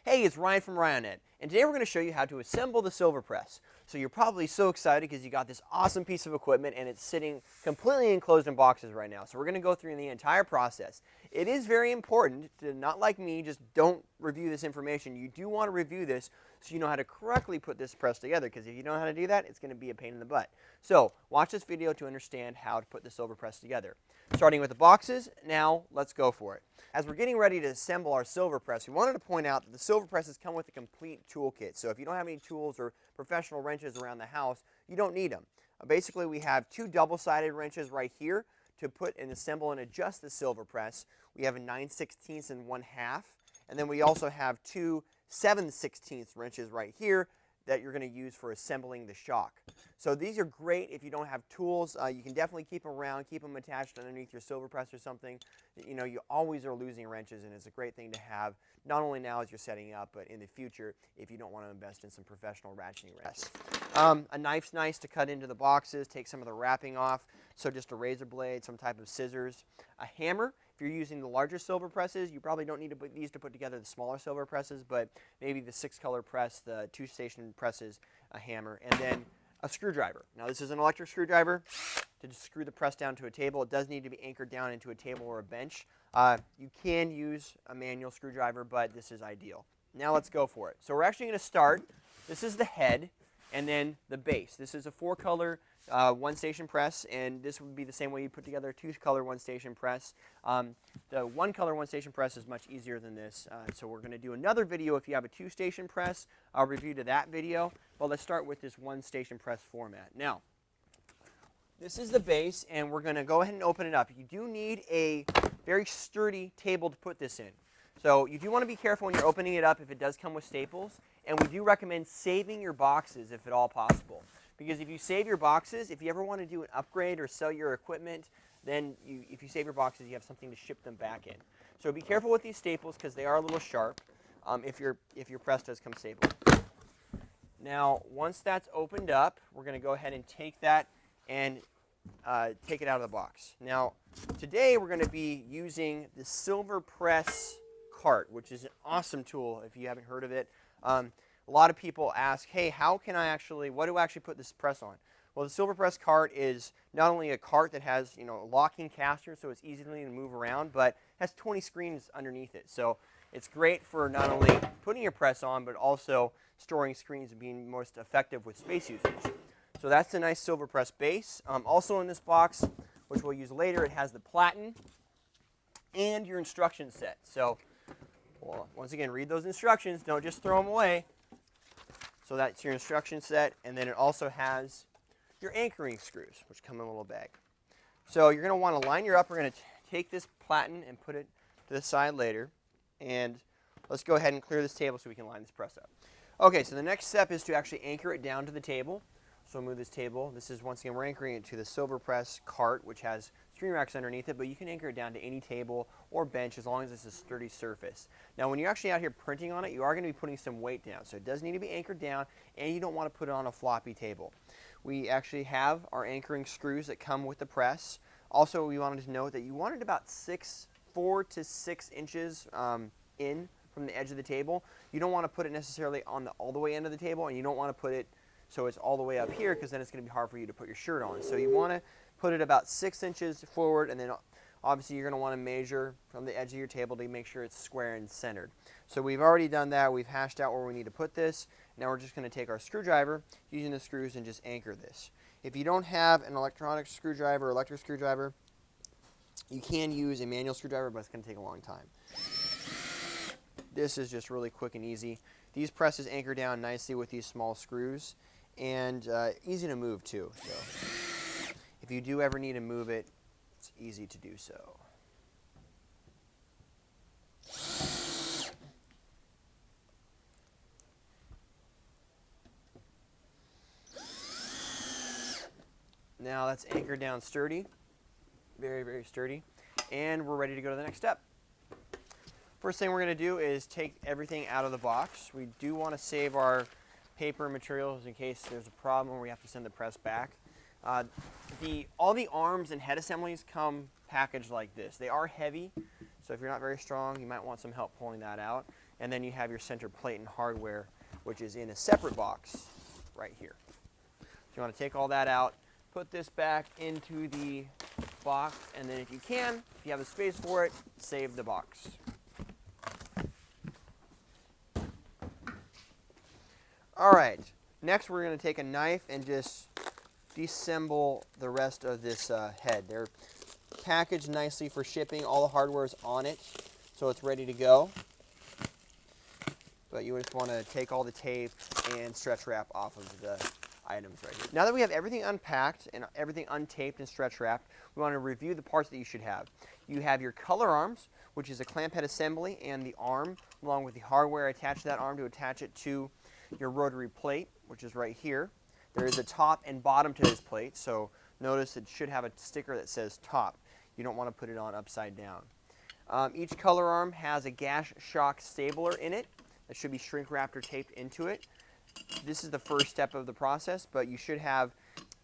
Hey, it's Ryan from Ryonet, and today we're going to show you how to assemble the silver press. So you're probably so excited because you got this awesome piece of equipment and it's sitting completely enclosed in boxes right now. So we're going to go through the entire process. It is very important to, not like me, just don't review this information. You do want to review this so you know how to correctly put this press together, because if you don't know how to do that, it's going to be a pain in the butt. So watch this video to understand how to put the silver press together. Starting with the boxes, now let's go for it. As we're getting ready to assemble our silver press, we wanted to point out that the silver presses come with a complete toolkit. So if you don't have any tools or professional wrenches around the house, you don't need them. Basically, we have two double-sided wrenches right here to put and assemble and adjust the silver press. We have a 9/16 and 1/2, and then we also have two 7/16 wrenches right here that you're going to use for assembling the shock. So these are great if you don't have tools. You can definitely keep them around, keep them attached underneath your silver press or something. You know, you always are losing wrenches, and it's a great thing to have, not only now as you're setting up, but in the future if you don't want to invest in some professional ratcheting wrenches. A knife's nice to cut into the boxes, take some of the wrapping off, so just a razor blade, some type of scissors. A hammer. If you're using the larger silver presses, you probably don't need to put these to put together the smaller silver presses, but maybe the 6-color press, the 2-station presses, a hammer, and then a screwdriver. Now this is an electric screwdriver to just screw the press down to a table. It does need to be anchored down into a table or a bench. You can use a manual screwdriver, but this is ideal. Now let's go for it. So we're actually going to start. This is the head and then the base. This is a 4-color 1-station press, and this would be the same way you put together a 2-color 1-station press. The 1-color 1-station press is much easier than this, so we're going to do another video if you have a 2-station press. I'll review to that video, but let's start with this 1-station press format. Now, this is the base, and we're going to go ahead and open it up. You do need a very sturdy table to put this in. So you do want to be careful when you're opening it up if it does come with staples, and we do recommend saving your boxes if at all possible. Because if you save your boxes, if you ever want to do an upgrade or sell your equipment, then if you save your boxes, you have something to ship them back in. So be careful with these staples because they are a little sharp if your press does come stapled. Now, once that's opened up, we're going to go ahead and take that and take it out of the box. Now, today we're going to be using the Silver Press cart, which is an awesome tool if you haven't heard of it. A lot of people ask, hey, what do I actually put this press on? Well, the Silver Press cart is not only a cart that has, a locking caster, so it's easily to move around, but has 20 screens underneath it. So it's great for not only putting your press on, but also storing screens and being most effective with space usage. So that's a nice Silver Press base. Also in this box, which we'll use later, it has the platen and your instruction set. So once again, read those instructions. Don't just throw them away. So that's your instruction set, and then it also has your anchoring screws, which come in a little bag. So you're going to want to line your up. We're going to take this platen and put it to the side later, and let's go ahead and clear this table so we can line this press up. Okay, so the next step is to actually anchor it down to the table. So move this table. This is, once again, we're anchoring it to the Silver Press cart, which has screen racks underneath it, but you can anchor it down to any table or bench as long as it's a sturdy surface. Now, when you're actually out here printing on it, you are going to be putting some weight down. So it does need to be anchored down, and you don't want to put it on a floppy table. We actually have our anchoring screws that come with the press. Also, we wanted to note that you wanted about 4 to 6 inches in from the edge of the table. You don't want to put it necessarily on all the way end of the table, and you don't want to put it so it's all the way up here, because then it's going to be hard for you to put your shirt on. So you want to put it about 6 inches forward, and then obviously you're going to want to measure from the edge of your table to make sure it's square and centered. So we've already done that. We've hashed out where we need to put this. Now we're just going to take our screwdriver, using the screws, and just anchor this. If you don't have an electronic screwdriver or electric screwdriver, you can use a manual screwdriver, but it's going to take a long time. This is just really quick and easy. These presses anchor down nicely with these small screws, and easy to move too. So if you do ever need to move it, it's easy to do so. Now that's anchored down sturdy, very, very sturdy, and we're ready to go to the next step. First thing we're going to do is take everything out of the box. We do want to save our paper materials in case there's a problem where we have to send the press back. All the arms and head assemblies come packaged like this. They are heavy, So if you're not very strong, you might want some help pulling that out. And then you have your center plate and hardware, which is in a separate box right here. So you want to take all that out, put this back into the box, and then if you can, if you have the space for it, save the box. All right, next we're going to take a knife and just disassemble the rest of this head. They're packaged nicely for shipping. All the hardware is on it, so it's ready to go. But you just want to take all the tape and stretch wrap off of the items right here. Now that we have everything unpacked and everything untaped and stretch wrapped, we want to review the parts that you should have. You have your color arms, which is a clamp head assembly, and the arm, along with the hardware attached to that arm to attach it to your rotary plate, which is right here. There is a top and bottom to this plate, so notice it should have a sticker that says top. You don't want to put it on upside down. Each color arm has a gas shock stabler in it that should be shrink wrapped or taped into it. This is the first step of the process, but you should have,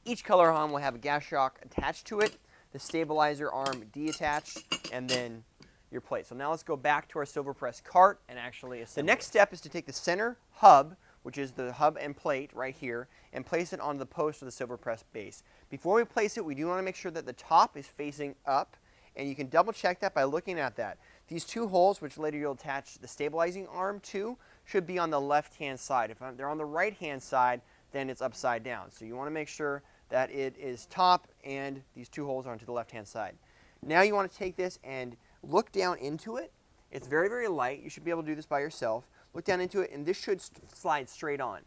each color arm will have a gas shock attached to it, the stabilizer arm detached, and then your plate. So now let's go back to our silver press cart and actually assemble. The next step is to take the center hub, which is the hub and plate right here, and place it on the post of the silver press base. Before we place it, we do want to make sure that the top is facing up, and you can double check that by looking at that. These two holes, which later you'll attach the stabilizing arm to, should be on the left-hand side. If they're on the right-hand side, then it's upside down. So you want to make sure that it is top and these two holes are onto the left-hand side. Now you want to take this and look down into it. It's very, very light. You should be able to do this by yourself. Look down into it, and this should slide straight on.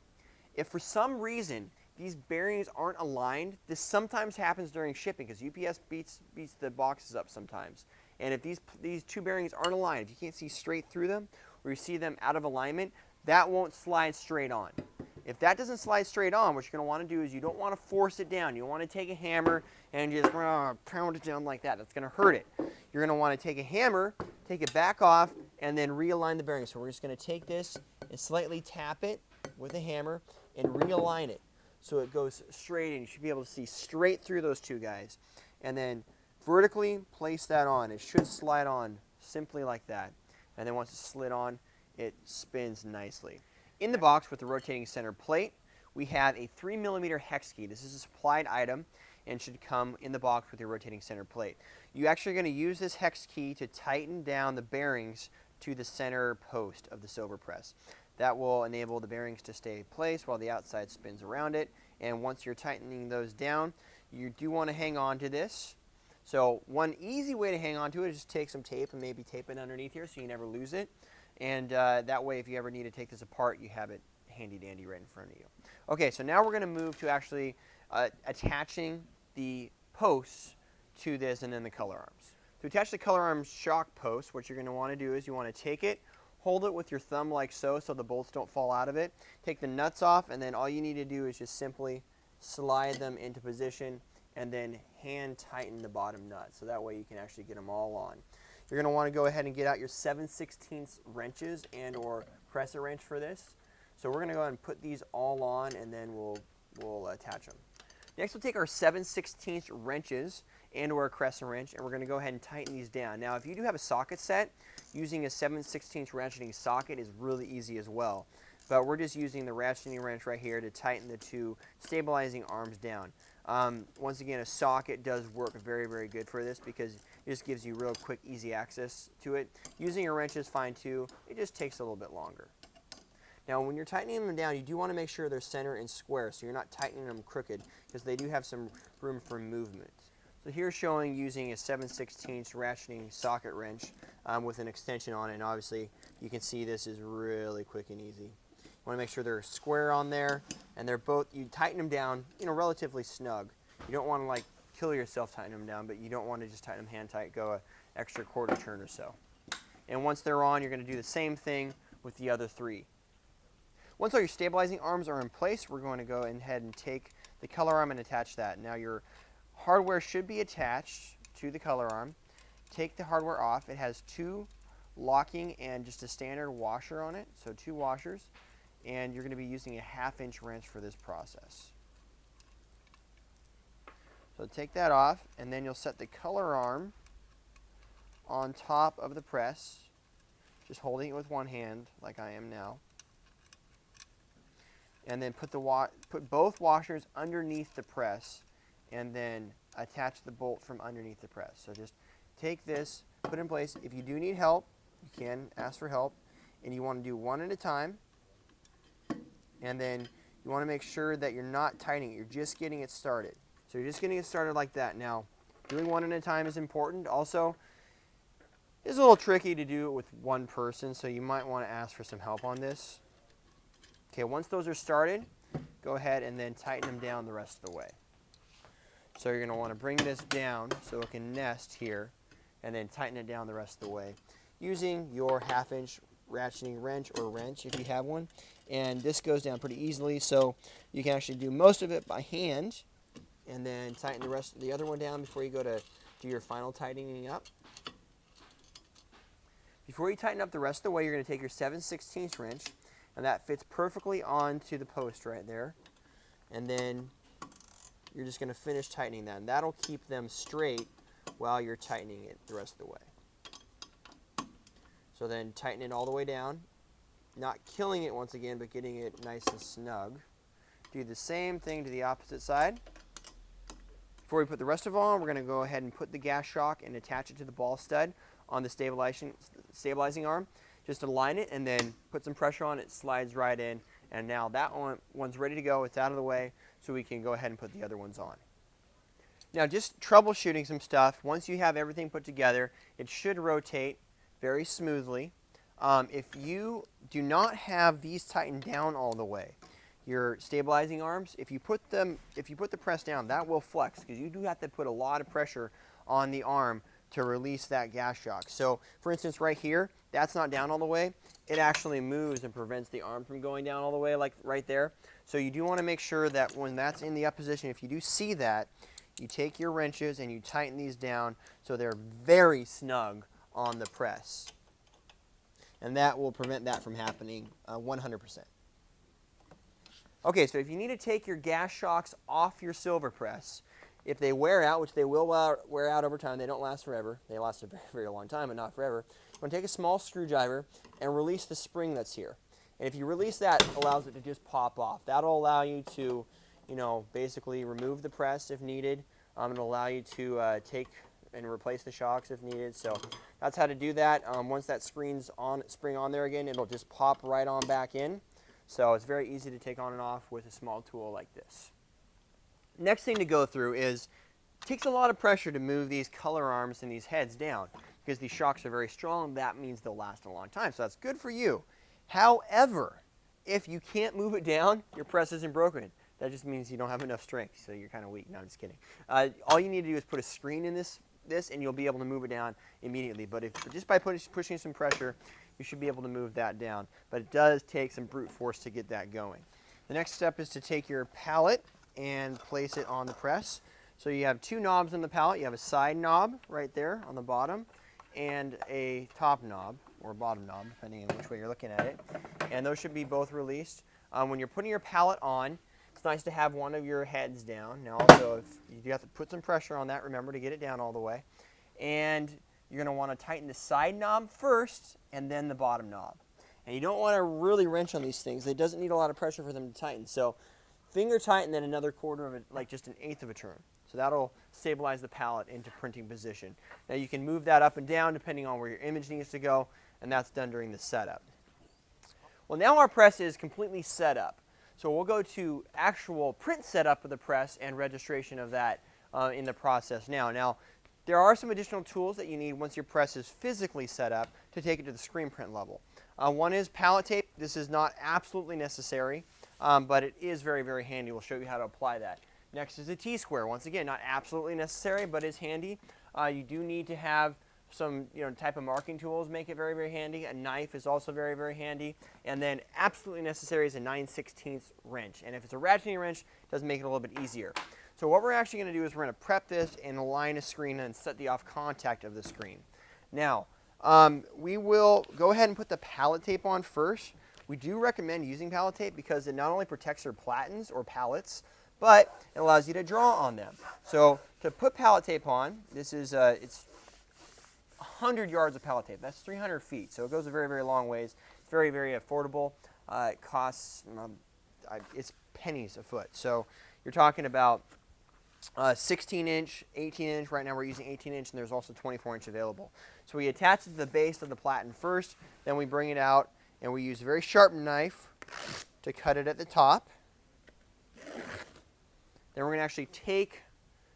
If for some reason these bearings aren't aligned, this sometimes happens during shipping because UPS beats the boxes up sometimes. And if these two bearings aren't aligned, if you can't see straight through them, or you see them out of alignment, that won't slide straight on. If that doesn't slide straight on, what you're going to want to do is you don't want to force it down. You want to take a hammer and just pound it down like that. That's going to hurt it. You're going to want to take a hammer, take it back off, and then realign the bearing. So we're just going to take this and slightly tap it with a hammer and realign it so it goes straight in. You should be able to see straight through those two guys. And then vertically place that on. It should slide on simply like that. And then once it's slid on, it spins nicely. In the box with the rotating center plate, we have a 3mm hex key. This is a supplied item and should come in the box with your rotating center plate. You're actually going to use this hex key to tighten down the bearings to the center post of the silver press. That will enable the bearings to stay in place while the outside spins around it. And once you're tightening those down, you do want to hang on to this. So one easy way to hang on to it is just take some tape and maybe tape it underneath here so you never lose it. And that way, if you ever need to take this apart, you have it handy dandy right in front of you. Okay, so now we're going to move to actually attaching the posts to this and then the color arms. To attach the color arms shock post, what you're going to want to do is you want to take it, hold it with your thumb like so the bolts don't fall out of it. Take the nuts off, and then all you need to do is just simply slide them into position and then hand tighten the bottom nut. So that way you can actually get them all on. You're going to want to go ahead and get out your 7/16 wrenches and or crescent wrench for this. So we're going to go ahead and put these all on, and then we'll attach them. Next, we'll take our 7/16 wrenches and or a crescent wrench, and we're going to go ahead and tighten these down. Now, if you do have a socket set, using a 7/16 ratcheting socket is really easy as well. But we're just using the ratcheting wrench right here to tighten the two stabilizing arms down. Once again, a socket does work very, very good for this because it just gives you real quick, easy access to it. Using a wrench is fine too. It just takes a little bit longer. Now, when you're tightening them down, you do want to make sure they're center and square, so you're not tightening them crooked because they do have some room for movement. So here's showing using a 7/16 ratcheting socket wrench with an extension on it, and obviously you can see this is really quick and easy. You want to make sure they're square on there, and they're both, you tighten them down, relatively snug. You don't want to like kill yourself tightening them down, but you don't want to just tighten them hand tight, go an extra quarter turn or so. And once they're on, you're going to do the same thing with the other three. Once all your stabilizing arms are in place, we're going to go ahead and take the color arm and attach that. Now your hardware should be attached to the color arm. Take the hardware off. It has two locking and just a standard washer on it, so two washers. And you're going to be using a 1/2-inch wrench for this process. So take that off, and then you'll set the color arm on top of the press, just holding it with one hand like I am now. And then put both washers underneath the press and then attach the bolt from underneath the press. So just take this, put it in place. If you do need help, you can ask for help. And you want to do one at a time. And then you want to make sure that you're not tightening it. You're just getting it started. So you're just getting it started like that. Now, doing one at a time is important. Also, it's a little tricky to do it with one person, so you might want to ask for some help on this. Okay, once those are started, go ahead and then tighten them down the rest of the way. So you're going to want to bring this down so it can nest here, and then tighten it down the rest of the way using your 1/2-inch ratcheting wrench or wrench if you have one. And this goes down pretty easily, so you can actually do most of it by hand and then tighten the other one down before you go to do your final tightening up. Before you tighten up the rest of the way, you're going to take your 7/16 wrench, and that fits perfectly onto the post right there. And then you're just going to finish tightening that. And that'll keep them straight while you're tightening it the rest of the way. So then tighten it all the way down. Not killing it once again, but getting it nice and snug. Do the same thing to the opposite side. Before we put the rest of it on, we're going to go ahead and put the gas shock and attach it to the ball stud on the stabilizing arm. Just align it and then put some pressure on it, slides right in, and now that one's ready to go. It's out of the way, so we can go ahead and put the other ones on. Now, just troubleshooting some stuff. Once you have everything put together, it should rotate very smoothly. If you do not have these tightened down all the way, your stabilizing arms, if you put the press down, that will flex because you do have to put a lot of pressure on the arm to release that gas shock. So, for instance, right here, that's not down all the way. It actually moves and prevents the arm from going down all the way, like right there. So you do want to make sure that when that's in the up position, if you do see that, you take your wrenches and you tighten these down so they're very snug on the press. And that will prevent that from happening 100%. Okay, so if you need to take your gas shocks off your silver press, if they wear out, which they will wear out over time, they don't last forever. They last a very, very long time, but not forever. You want to take a small screwdriver and release the spring that's here. And if you release that, it allows it to just pop off. That'll allow you to, basically remove the press if needed. It'll allow you to take and replace the shocks if needed. So that's how to do that. Once that spring on there again, it'll just pop right on back in. So it's very easy to take on and off with a small tool like this. Next thing to go through is, it takes a lot of pressure to move these color arms and these heads down because these shocks are very strong. That means they'll last a long time, so that's good for you. However, if you can't move it down, your press isn't broken. That just means you don't have enough strength, so you're kind of weak. No, I'm just kidding. All you need to do is put a screen in this and you'll be able to move it down immediately. But just by pushing some pressure, you should be able to move that down. But it does take some brute force to get that going. The next step is to take your pallet and place it on the press. So you have two knobs on the pallet. You have a side knob right there on the bottom and a top knob or bottom knob, depending on which way you're looking at it. And those should be both released. When you're putting your pallet on, it's nice to have one of your heads down. Now also, if you do have to put some pressure on that, remember to get it down all the way. And you're going to want to tighten the side knob first and then the bottom knob. And you don't want to really wrench on these things. It doesn't need a lot of pressure for them to tighten. So finger tighten, then another quarter of it, like just 1/8 of a turn. So that'll stabilize the pallet into printing position. Now you can move that up and down depending on where your image needs to go, and that's done during the setup. Well, now our press is completely set up. So we'll go to actual print setup of the press and registration of that in the process now. Now, there are some additional tools that you need once your press is physically set up to take it to the screen print level. One is pallet tape. This is not absolutely necessary, but it is very, very handy. We'll show you how to apply that. Next is a T-square. Once again, not absolutely necessary, but is handy. You do need to have some type of marking tools, make it very, very handy. A knife is also very, very handy. And then absolutely necessary is a 9/16 wrench. And if it's a ratcheting wrench, it does make it a little bit easier. So what we're actually going to do is we're going to prep this and align a screen and set the off contact of the screen. Now, we will go ahead and put the pallet tape on first. We do recommend using pallet tape because it not only protects your platens or pallets, but it allows you to draw on them. So to put pallet tape on, this is it's 100 yards of pallet tape. That's 300 feet, so it goes a very, very long ways. It's very, very affordable. It costs, it's pennies a foot. So you're talking about 16-inch, 18-inch. Right now we're using 18-inch, and there's also 24-inch available. So we attach it to the base of the platen first, then we bring it out, and we use a very sharp knife to cut it at the top. Then we're going to actually take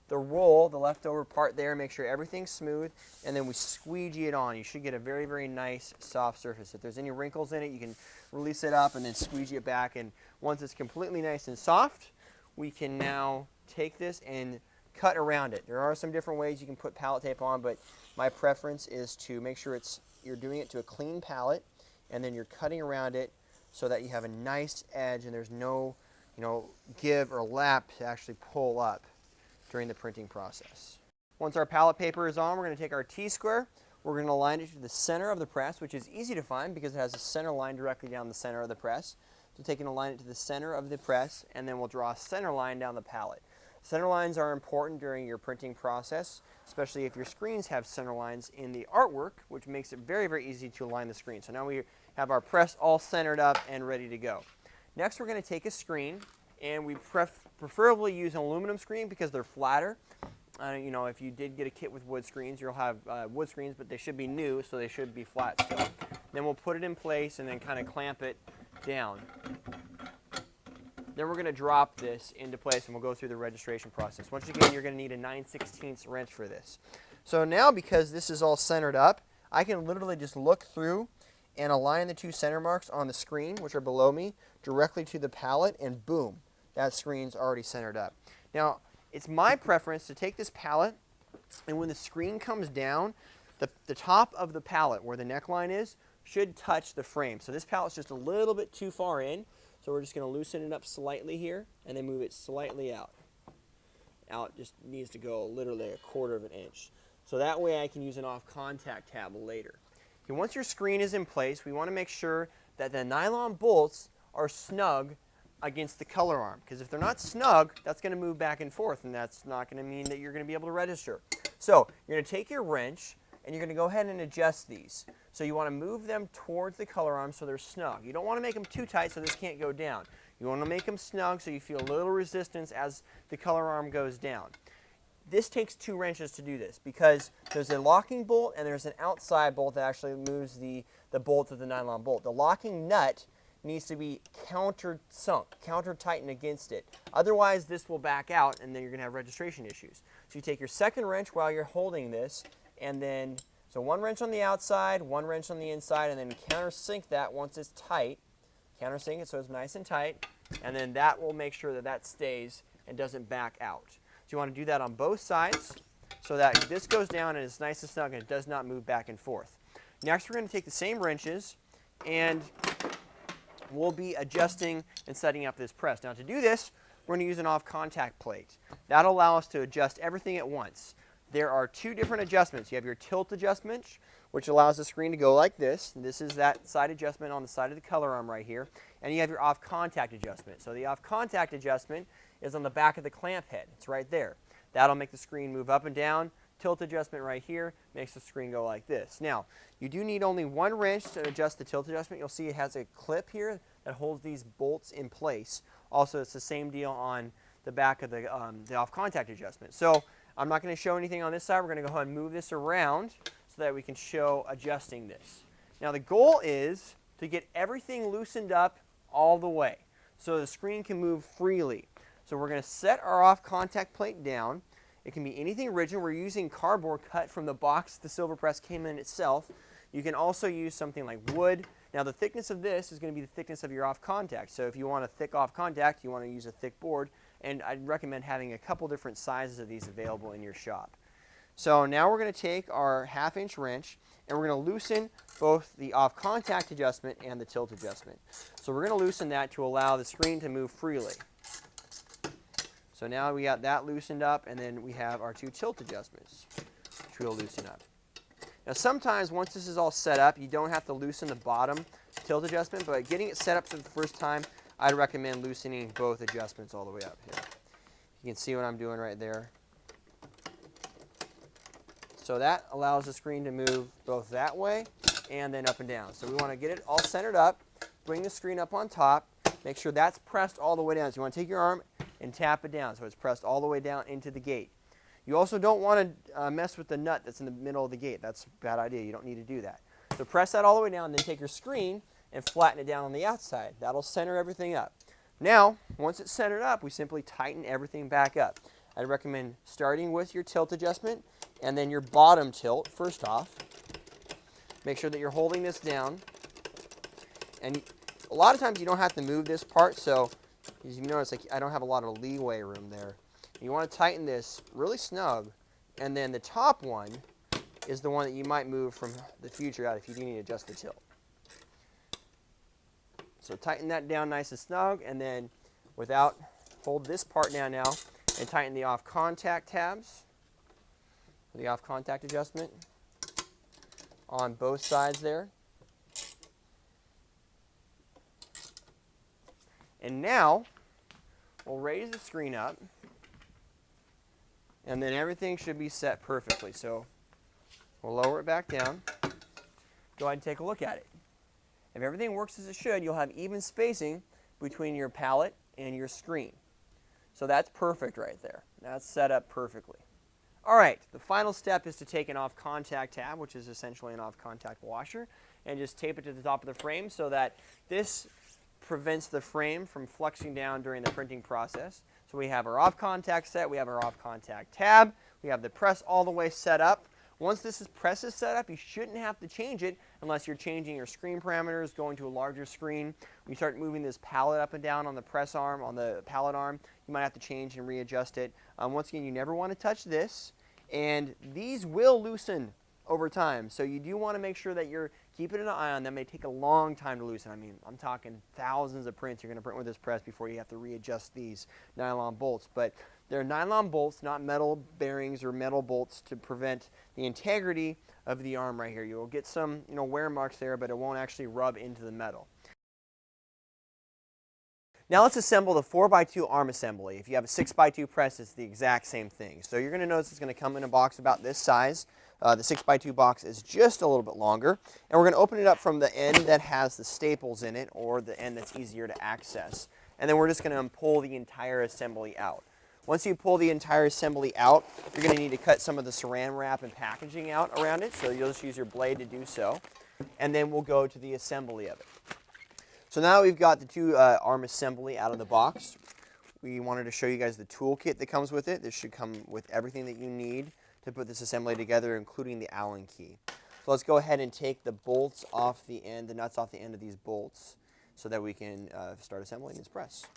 the roll, the leftover part there, make sure everything's smooth, and then we squeegee it on. You should get a very, very nice soft surface. If there's any wrinkles in it, you can release it up and then squeegee it back, and once it's completely nice and soft, we can now take this and cut around it. There are some different ways you can put pallet tape on, but my preference is to make sure you're doing it to a clean pallet, and then you're cutting around it so that you have a nice edge and there's no, give or lap to actually pull up during the printing process. Once our pallet paper is on, we're going to take our T-square. We're going to align it to the center of the press, which is easy to find because it has a center line directly down the center of the press. So take and align it to the center of the press, and then we'll draw a center line down the pallet. Center lines are important during your printing process, especially if your screens have center lines in the artwork, which makes it very, very easy to align the screen. So now we have our press all centered up and ready to go. Next, we're going to take a screen, and we preferably use an aluminum screen because they're flatter. If you did get a kit with wood screens, you'll have wood screens, but they should be new, so they should be flat still. Then we'll put it in place and then kind of clamp it down. Then we're going to drop this into place, and we'll go through the registration process. Once again, you're going to need a 9/16 wrench for this. So now, because this is all centered up, I can literally just look through and align the two center marks on the screen, which are below me, directly to the pallet, and boom, that screen's already centered up. Now, it's my preference to take this pallet, and when the screen comes down, the top of the pallet, where the neckline is, should touch the frame. So this pallet's just a little bit too far in, so we're just going to loosen it up slightly here, and then move it slightly out. Out just needs to go literally 1/4 of an inch. So that way I can use an off-contact tab later. Okay, once your screen is in place, we want to make sure that the nylon bolts are snug against the color arm, because if they're not snug, that's going to move back and forth, and that's not going to mean that you're going to be able to register. So you're going to take your wrench, and you're going to go ahead and adjust these. So you want to move them towards the color arm so they're snug. You don't want to make them too tight so this can't go down. You want to make them snug so you feel a little resistance as the color arm goes down. This takes 2 wrenches to do this because there's a locking bolt and there's an outside bolt that actually moves the bolt of the nylon bolt. The locking nut needs to be counter-sunk, counter-tightened against it. Otherwise, this will back out, and then you're going to have registration issues. So you take your second wrench while you're holding this, and then, so 1 wrench on the outside, 1 wrench on the inside, and then countersink that once it's tight. Countersink it so it's nice and tight, and then that will make sure that that stays and doesn't back out. So you want to do that on both sides so that this goes down and it's nice and snug and it does not move back and forth. Next, we're going to take the same wrenches and we'll be adjusting and setting up this press. Now to do this, we're going to use an off-contact plate. That'll allow us to adjust everything at once. There are 2 different adjustments. You have your tilt adjustment, which allows the screen to go like this. This is that side adjustment on the side of the color arm right here. And you have your off-contact adjustment. So the off-contact adjustment is on the back of the clamp head. It's right there. That'll make the screen move up and down. Tilt adjustment right here makes the screen go like this. Now, you do need only 1 wrench to adjust the tilt adjustment. You'll see it has a clip here that holds these bolts in place. Also, it's the same deal on the back of the off-contact adjustment. So I'm not going to show anything on this side. We're going to go ahead and move this around so that we can show adjusting this. Now, the goal is to get everything loosened up all the way so the screen can move freely. So we're going to set our off-contact plate down. It can be anything rigid. We're using cardboard cut from the box the silver press came in itself. You can also use something like wood. Now the thickness of this is going to be the thickness of your off-contact. So if you want a thick off-contact, you want to use a thick board. And I'd recommend having a couple different sizes of these available in your shop. So now we're going to take our 1/2-inch wrench and we're going to loosen both the off-contact adjustment and the tilt adjustment. So we're going to loosen that to allow the screen to move freely. So now we got that loosened up, and then we have our 2 tilt adjustments, which we'll loosen up. Now sometimes once this is all set up, you don't have to loosen the bottom tilt adjustment, but getting it set up for the first time, I'd recommend loosening both adjustments all the way up here. You can see what I'm doing right there. So that allows the screen to move both that way and then up and down. So we want to get it all centered up, bring the screen up on top, make sure that's pressed all the way down. So you want to take your arm and tap it down so it's pressed all the way down into the gate. You also don't want to mess with the nut that's in the middle of the gate. That's a bad idea. You don't need to do that. So press that all the way down, then take your screen and flatten it down on the outside. That'll center everything up. Now, once it's centered up, we simply tighten everything back up. I'd recommend starting with your tilt adjustment and then your bottom tilt first off. Make sure that you're holding this down. And a lot of times you don't have to move this part, so as you notice, like, I don't have a lot of leeway room there. You want to tighten this really snug, and then the top one is the one that you might move from the future out if you do need to adjust the tilt. So tighten that down nice and snug, and then hold this part down now and tighten the off contact tabs, the off contact adjustment on both sides there. And now we'll raise the screen up, and then everything should be set perfectly. So we'll lower it back down. Go ahead and take a look at it. If everything works as it should, you'll have even spacing between your pallet and your screen. So that's perfect right there. That's set up perfectly. All right, the final step is to take an off contact tab, which is essentially an off contact washer, and just tape it to the top of the frame so that this prevents the frame from flexing down during the printing process. So we have our off contact set, we have our off contact tab, we have the press all the way set up. Once this press is set up, you shouldn't have to change it unless you're changing your screen parameters, going to a larger screen. When you start moving this pallet up and down on the press arm, on the pallet arm, you might have to change and readjust it. Once again, you never want to touch this, and these will loosen over time. So you do want to make sure that you're keeping an eye on them. They take a long time to loosen. I mean, I'm talking thousands of prints you're going to print with this press before you have to readjust these nylon bolts. But they're nylon bolts, not metal bearings or metal bolts, to prevent the integrity of the arm right here. You'll get some, wear marks there, but it won't actually rub into the metal. Now let's assemble the 4x2 arm assembly. If you have a 6x2 press, it's the exact same thing. So you're going to notice it's going to come in a box about this size. The 6x2 box is just a little bit longer. And we're going to open it up from the end that has the staples in it, or the end that's easier to access. And then we're just going to pull the entire assembly out. Once you pull the entire assembly out, you're going to need to cut some of the saran wrap and packaging out around it. So you'll just use your blade to do so. And then we'll go to the assembly of it. So now we've got the two arm assembly out of the box. We wanted to show you guys the toolkit that comes with it. This should come with everything that you need to put this assembly together, including the Allen key. So let's go ahead and take the bolts off the end, the nuts off the end of these bolts, so that we can start assembling this press.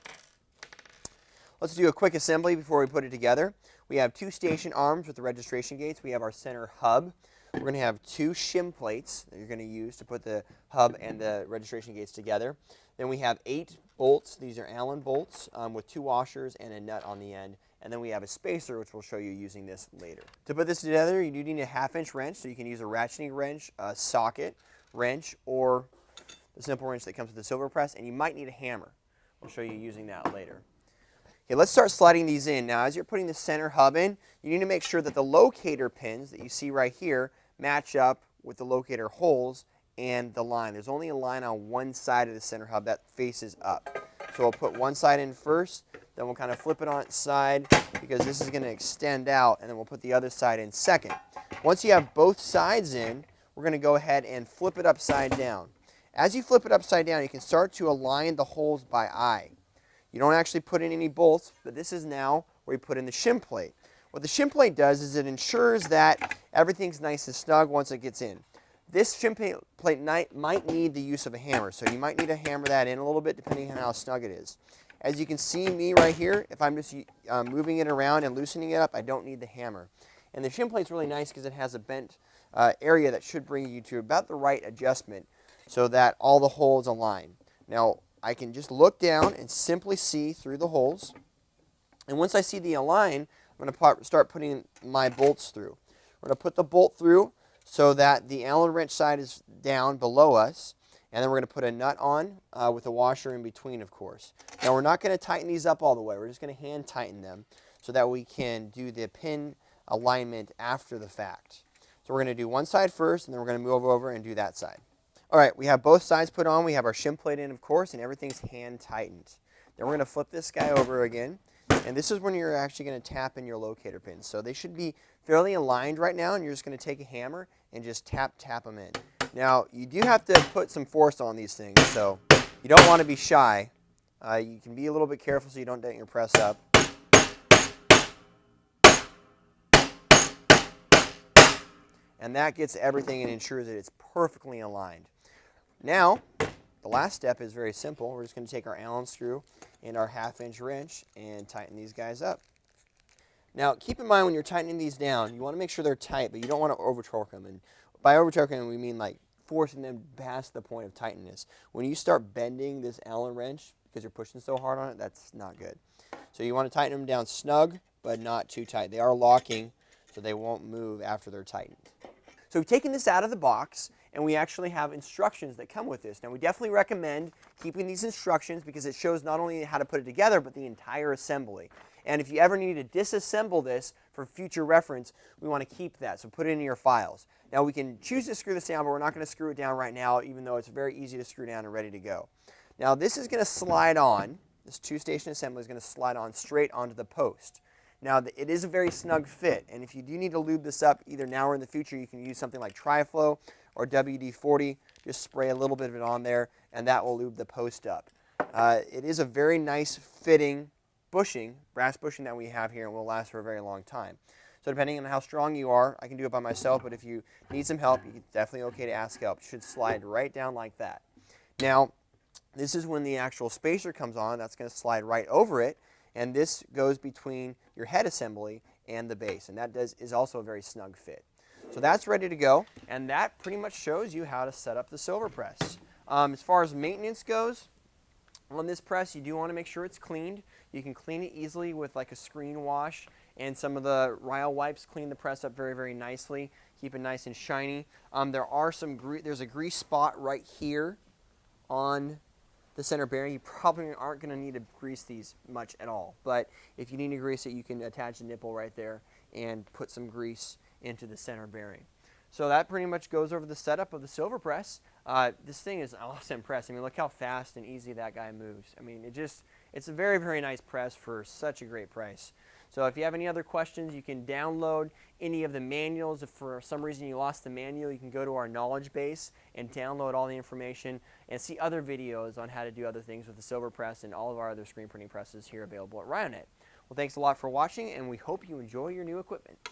Let's do a quick assembly before we put it together. We have two station arms with the registration gates. We have our center hub. We're going to have two shim plates that you're going to use to put the hub and the registration gates together. Then we have 8 bolts. These are Allen bolts with 2 washers and a nut on the end. And then we have a spacer, which we'll show you using this later. To put this together, you do need a 1/2-inch wrench, so you can use a ratcheting wrench, a socket wrench, or the simple wrench that comes with the silver press, and you might need a hammer. We'll show you using that later. Okay, let's start sliding these in. Now, as you're putting the center hub in, you need to make sure that the locator pins that you see right here match up with the locator holes and the line. There's only a line on one side of the center hub that faces up. So we'll put one side in first, then we'll kind of flip it on its side because this is going to extend out, and then we'll put the other side in second. Once you have both sides in, we're going to go ahead and flip it upside down. As you flip it upside down, you can start to align the holes by eye. You don't actually put in any bolts, but this is now where you put in the shim plate. What the shim plate does is it ensures that everything's nice and snug once it gets in. This shim plate might need the use of a hammer, so you might need to hammer that in a little bit depending on how snug it is. As you can see me right here, if I'm just moving it around and loosening it up, I don't need the hammer. And the shim plate's really nice because it has a bent area that should bring you to about the right adjustment so that all the holes align. Now, I can just look down and simply see through the holes. And once I see the align, I'm going to start putting my bolts through. We're going to put the bolt through so that the Allen wrench side is down below us. And then we're going to put a nut on with a washer in between, of course. Now, we're not going to tighten these up all the way. We're just going to hand tighten them so that we can do the pin alignment after the fact. So we're going to do one side first, and then we're going to move over and do that side. All right, we have both sides put on. We have our shim plate in, of course, and everything's hand tightened. Then we're going to flip this guy over again, and this is when you're actually going to tap in your locator pins. So they should be fairly aligned right now, and you're just going to take a hammer and just tap them in. Now, you do have to put some force on these things, so you don't want to be shy. You can be a little bit careful so you don't dent your press up. And that gets everything and ensures that it's perfectly aligned. Now, the last step is very simple. We're just going to take our Allen screw and our 1/2-inch wrench and tighten these guys up. Now, keep in mind when you're tightening these down, you want to make sure they're tight, but you don't want to over-torque them. And by over-torquing them, we mean like forcing them past the point of tightness. When you start bending this Allen wrench because you're pushing so hard on it, that's not good. So you want to tighten them down snug, but not too tight. They are locking, so they won't move after they're tightened. So we've taken this out of the box, and we actually have instructions that come with this. Now, we definitely recommend keeping these instructions because it shows not only how to put it together, but the entire assembly. And if you ever need to disassemble this for future reference, we want to keep that, so put it in your files. Now, we can choose to screw this down, but we're not going to screw it down right now, even though it's very easy to screw down and ready to go. Now, this is going to slide on. This 2-station assembly is going to slide on straight onto the post. Now, it is a very snug fit, and if you do need to lube this up either now or in the future, you can use something like Tri-Flow or WD-40. Just spray a little bit of it on there, and that will lube the post up. It is a very nice fitting bushing, brass bushing that we have here, and will last for a very long time. So depending on how strong you are, I can do it by myself, but if you need some help, it's definitely okay to ask help. It should slide right down like that. Now, this is when the actual spacer comes on. That's going to slide right over it. And this goes between your head assembly and the base, and that is also a very snug fit. So that's ready to go, and that pretty much shows you how to set up the silver press. As far as maintenance goes, on this press, you do want to make sure it's cleaned. You can clean it easily with like a screen wash, and some of the Ryo wipes clean the press up very, very nicely, keep it nice and shiny. There's a grease spot right here on the center bearing. You probably aren't going to need to grease these much at all, but if you need to grease it, you can attach a nipple right there and put some grease into the center bearing. So that pretty much goes over the setup of the silver press. This thing is an awesome press. I mean, look how fast and easy that guy moves. I mean, it's a very, very nice press for such a great price. So if you have any other questions, you can download any of the manuals. If for some reason you lost the manual, you can go to our knowledge base and download all the information and see other videos on how to do other things with the silver press and all of our other screen printing presses here available at Ryonet. Well, thanks a lot for watching, and we hope you enjoy your new equipment.